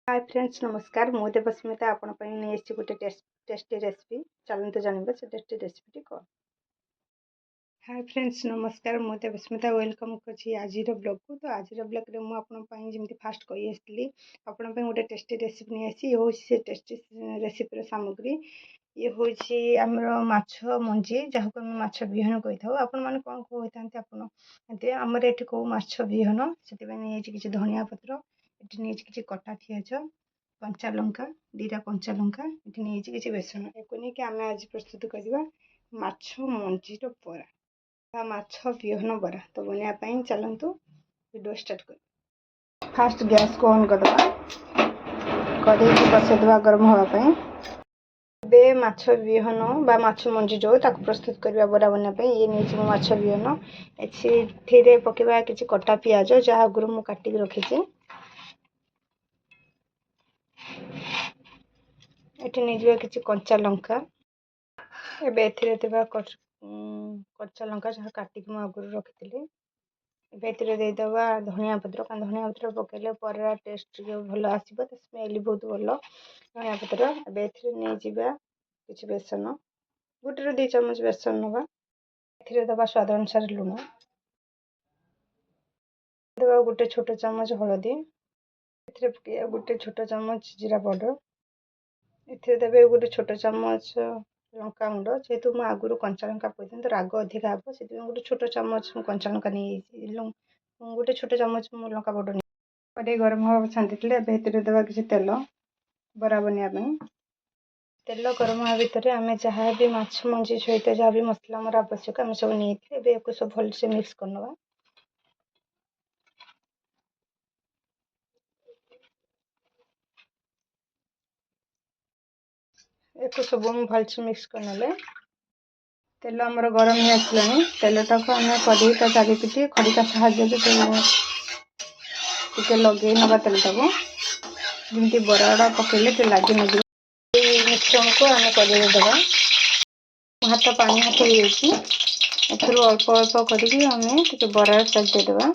Hi friends नमस्कार मु देवस्मिता आपण नहीं गोटे टेस्टी रेसिपी चलते जानवे से टेस्टी रेसिपी कौन। हाय फ्रेंड्स नमस्कार मु देवस्मिता वेलकम करछि आज ब्लॉग को। तो आज ब्लॉग रे मु जमी फास्ट कही आसली आपण गोटे टेस्टी रेसिपी नहीं आसी। ये हूँ से टेस्टी रेसिपी सामग्री। ये हूँ आमर माछ मंजी जहाँ को माछ विहन कही था। आपण मैंने कौन कहते आपते आमर ये कौ माछ विहन से किसी धनिया पत्र ये नहीं किसी कटा पिज कंचा लंका दीटा कंचा लंका ये नहीं किसी बेसन एक नहीं आम आज प्रस्तुत करवा माछ मंजीर बरा माछ विहन बरा। तो बनवाई चलतु वीडियो स्टार्ट कर। फास्ट गैस को ऑन करदे कड़े बसईदे गरम हाँपाई। बे माछ विहन बा माछ मंजी जो ताक प्रस्तुत करवा बरा बनवाई। ये नहीं माछ विहन एथि पकेबा किसी कटा पिज जहाँ आगुरी मुझे काटिक रखी। ये नहीं किसी कंचा लंका एवं कंचा लंका जहाँ काटिक मुझे आगुरी रखी। देदेबा धनिया पत्र धनिया पत्र पकेले पर टेस्ट भल आसो स्मेल बहुत भल धनिया पत्र। नहीं किसी बेसन गोटे 2 चामच बेसन नवा दबा स्वाद अनुसार लुण दबा गोटे छोट चामच हलदी गोटे छोट चामच जीरा पाउडर देवे गोटे छोट चामच लंका गुंड। जेहेतु मुझे आगुरी कंचा लंका पकई तो राग अधिका हे से गोटे छोट चामच कंचा लंका नहीं गोटे छोट चामच लंका पाउडर नहीं गरम हवा छांटी देवा किसी तेल बरा बनवाई। तेल गरम हवा भितर आम जहाँ भी माछ मंजी सहित जहाँ भी मसला मोर आवश्यक आम सब नहीं सब भलसे मिक्स करनवा। एक सब भलसे मिक्स करने तेल आमर गरम ही आसला। तेलटा को आम कड़े चारिपिटी खड़िका साहाଯ୍य लगे नवा तेलटा को जमी बराड़ा पकड़े लगे न मिश्रण को आम कड़े देवा। हाथ पानी हाथ हो अल्प अल्प करके बरा सेप देदेबा।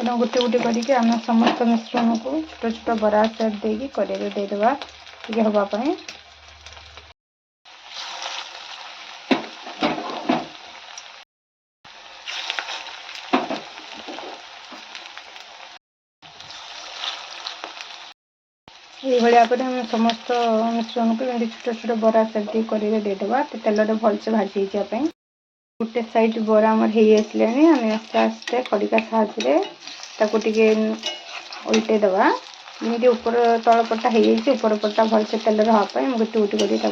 गोटे गोटे करके आम समस्त मिश्रण को छोट छोट बरा सेप देकी कड़े देदेबा टे हाँपाई। ये भाव में समस्त मिश्रण को छोट छोट बरा सेप कड़े देदेबा तेल भलसे भाजी जापाई। गोटे साइड बरा आमर हो आसला आम आस्ते आस्ते खड़िका साहाଯ୍य उल्टे दबा जमी ऊपर तल पटा हो ऊपर पटा भलसे तेल हाँपाई गोटे गोटे कर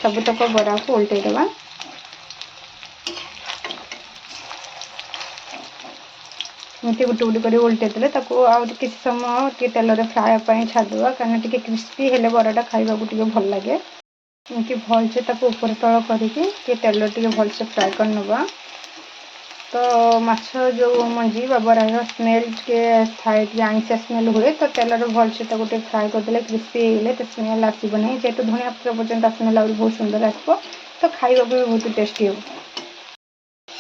सबतक बरा को उल्टे दबा। गोटे गोटे कर उल्टे देले किसी समय तेल फ्राए छाड़देवा कहीं क्रिस्पी हेले बराटा खाइबा भल लगे। एमती भलसे ऊपर तल करके तेल टे भलसे फ्राए कर नवा। तो माछ जो मंजी बरार स्मेल थाए आइंसा स्मेल हुए तो तेल भलसे गोटे फ्राए करदे क्रिस्पी होगले तो स्मेल आसब ना। जेहेतु धनिया पत्र पर्यटन स्मेल आज बहुत सुंदर आसो तो खाइबा भी बहुत टेस्टी हो।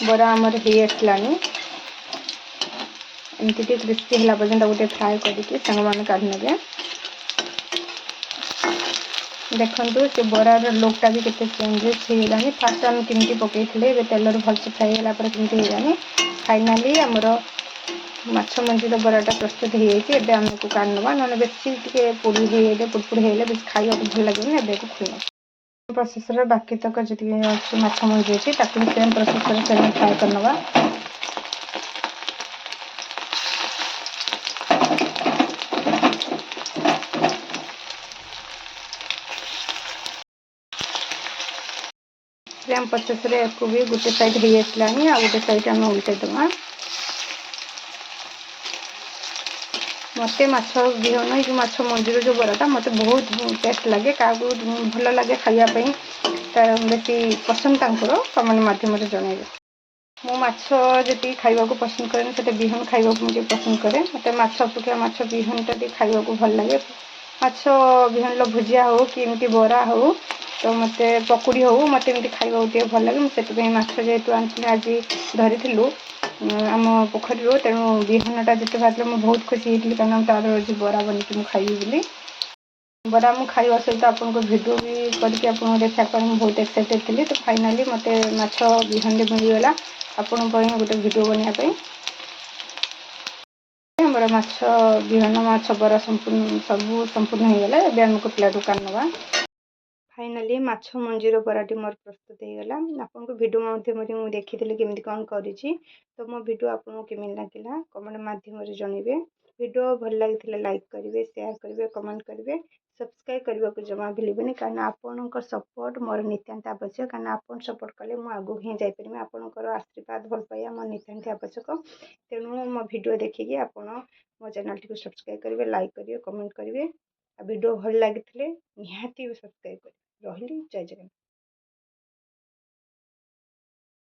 बरा आमर हो आसलानी एमती क्रिस्पी है पर्यटन गोटे फ्राए करके सांग मैंने काढ़ने देखु से बरार लुकटा भी केते चेंजेस होगा। फास्ट आम केमती पकई तेल भलसे फ्राए होला केमती होगा। फाइनाली आमर माछ मंजी बराटा प्रस्तुत हो जाए। आमको काढ़नवा ना बेसी पोड़ी हो पुड़पुड़ हो बेस खाइबा भल लगे एवं खुलना प्रोसेस बाकी तक जी माछ मंजी अच्छी सेम प्रोसेस से फ्राए करनवा। सेम प्रोसेस को भी गोटे साइड हो आसला आ गोटे साइड आम उल्टे दबा। मत माछ विहन जो माछ मंजीर जो बराटा मत बहुत टेस्ट लगे क्या भल लगे खायापी बेसी पसंद कमेंट मध्यम जनइबे। मो माछ जी खाइबा पसंद करें से विहन खाइबा मुझे पसंद करे मत माछ अपेक्षा माछ विहनटा खाइबा भल लगे। माछ विहन भुजिया हो कि एमती बरा हो तो मत पकुड़ी हो मत एमती खाइबा भल लगे। मुझे माछ जेहेतु आज धरी आम पोखरी तेणु विहनटा जिते बाहर मुझे बहुत खुशी होती कारण तार आज बरा बनिक मुझे खाइबी बोली बरा मु खाଇବା सहित आपको भिडियो भी करके आपको देखा बहुत एक्साइटेड थी। तो फाइनाली मत माछ विहन मिलगला आपण गोटे भिडियो बनवाई आमर माछ विहन माछ बरा संपूर्ण सबू संपूर्ण होगला। एवं आम कुतला दुकान नवा फाइनाली माछ मंजीर बराटी मोर प्रस्तुत होगला। आपको भिडियो माध्यम मुझे देखी केमती कौन करी तो मो भिडियो आपको केमी लगे कमेंट माध्यम जनइबे। भिडियो भल लगी लाइक करेंगे शेयर करेंगे कमेंट करेंगे सब्सक्राइब करने को जमा भूलें कारण आपण सपोर्ट मोर नितांत आवश्यक कारण आप सपोर्ट कले मुझे आगू ही जापर आपंकर आशीर्वाद भल पाइबा मोर नितांत आवश्यक। तेणु मो भिडियो देखिए आपण मो चैनल टी सब्सक्राइब करेंगे लाइक करेंगे कमेंट करेंगे भिडियो भल लगी निहाती सब्सक्राइब करेंगे। रही जय जगन्नाथ।